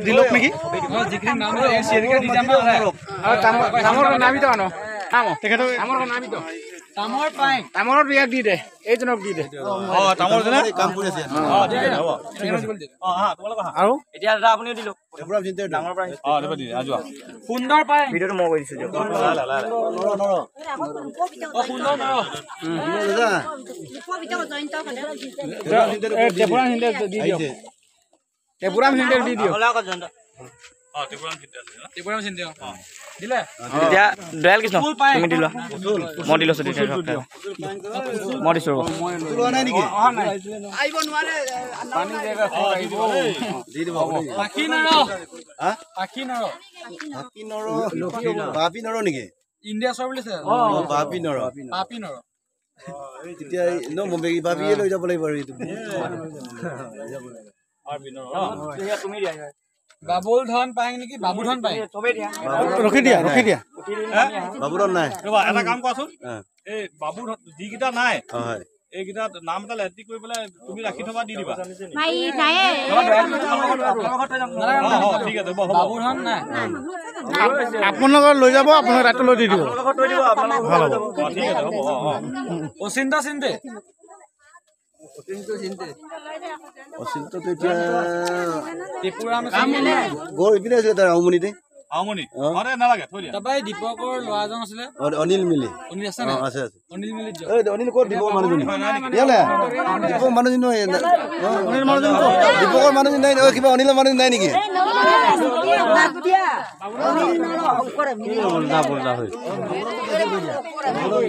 দিলক নেকি যিখিনি নাম এই চিৰিকে দি যাম আৰু তামৰ নামিতো আনো তেখেতক তামৰ পাই তামৰ ইয়াক দি দে এইজনক দি দে তামৰ জনে কাম কৰি আছে ঠিক আছে হ'ব তোমালোক আৰু এতিয়া দাদা আপুনিও দিলো পুৰা চিন্তা ডাঙৰ প্ৰাইজ দিব দি আজোৱা সুন্দৰ পাই ভিডিওটো মই কৰি দিছো দিয়ক সুন্দৰ টেপুৰাম হিন্দে দি দিও টেপুৰাম হিন্দে দি দিও ত্ৰিপুৰাম চিন্তা দিলে এতিয়া দয়াল কৃষ্ণ তুমি দিলা মই দিলো মই দিছো লোৱা নাই নেকি আইব নোৱাৰে পানী দেবা আহিব দি দিব পাখি নৰ হা পাখি নৰ বাপি নৰ নেকি ইণ্ডিয়া সৰ বুলিছে বাপি নৰ তেতিয়া ন মুম্বাই বাপিয়ে লৈ যাব লাগিব আৰু তুমি দিয়া বাবুল ধন পাই নেকি বাবু ধন পাই ৰখি দিয়া বাবুধন নাই ৰবা এটা কাম কোৱাচোন এই বাবু যিকেইটা নাই হয় এইকেইটা নাম এটা লেটি কৰি পেলাই তুমি ৰাখি থবা দি দিবা মাই নাই ঠিক আছে বাবু ধন নাই আপোনালোকৰ লৈ যাব আপোনাক ৰাতি লৈ দি দিব ভাল হ'ব ঠিক আছে হ'ব অচিন্তা চিন্তে অচিন্ত তো এতিয়া ত্ৰিপুৰা গৈ পিনে আছে তাৰ আউমনিতে আমনি আৰে নালাগে থৈ দিয়া তাপাই দীপকৰ লৰাজন আছিলে অনিল মিলি অনিল আছে না আছে অনিল মিলি এই অনিল ক'ত দীপকৰ মানুহজনী ইয়ালে দীপকৰ মানুহজনী অনিল মানুহজনী দীপকৰ মানুহজনী নাই কিবা অনিলৰ মানুহজনী নাই নেকি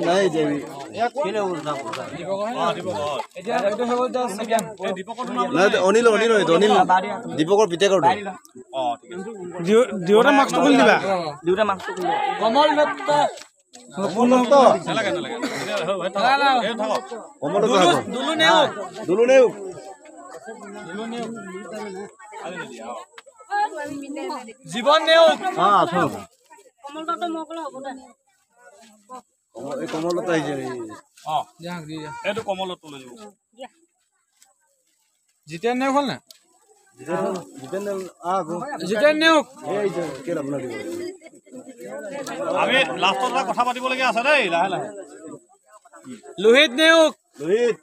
নাই দেবি অনিল অনিল অনিল দীপকৰ পিতেকৰ দিওটা মাস্কটো খুলি দিবা দুটা মাছ কমল দত্ত নালাগে নালাগে দুলু নেও দুলু নেও জীবন নেও আছো কমল দত্ত মকল হ'ব দে এই কমলতা আহিছে যাক দি যা এটো কমলত লৈ যাব জিতেন নেও হল না জিতেন নেও এই যে কেলা বনা দিব আমি লাষ্টত কথা পাতিব লাগি আছে দেই লাহে লাহে লোহিত নেও লোহিত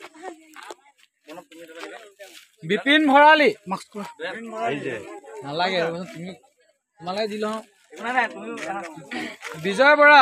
বিপিন ভৰালি আহিছে নালাগে তুমি তোমালে দিলো বিজয় বৰা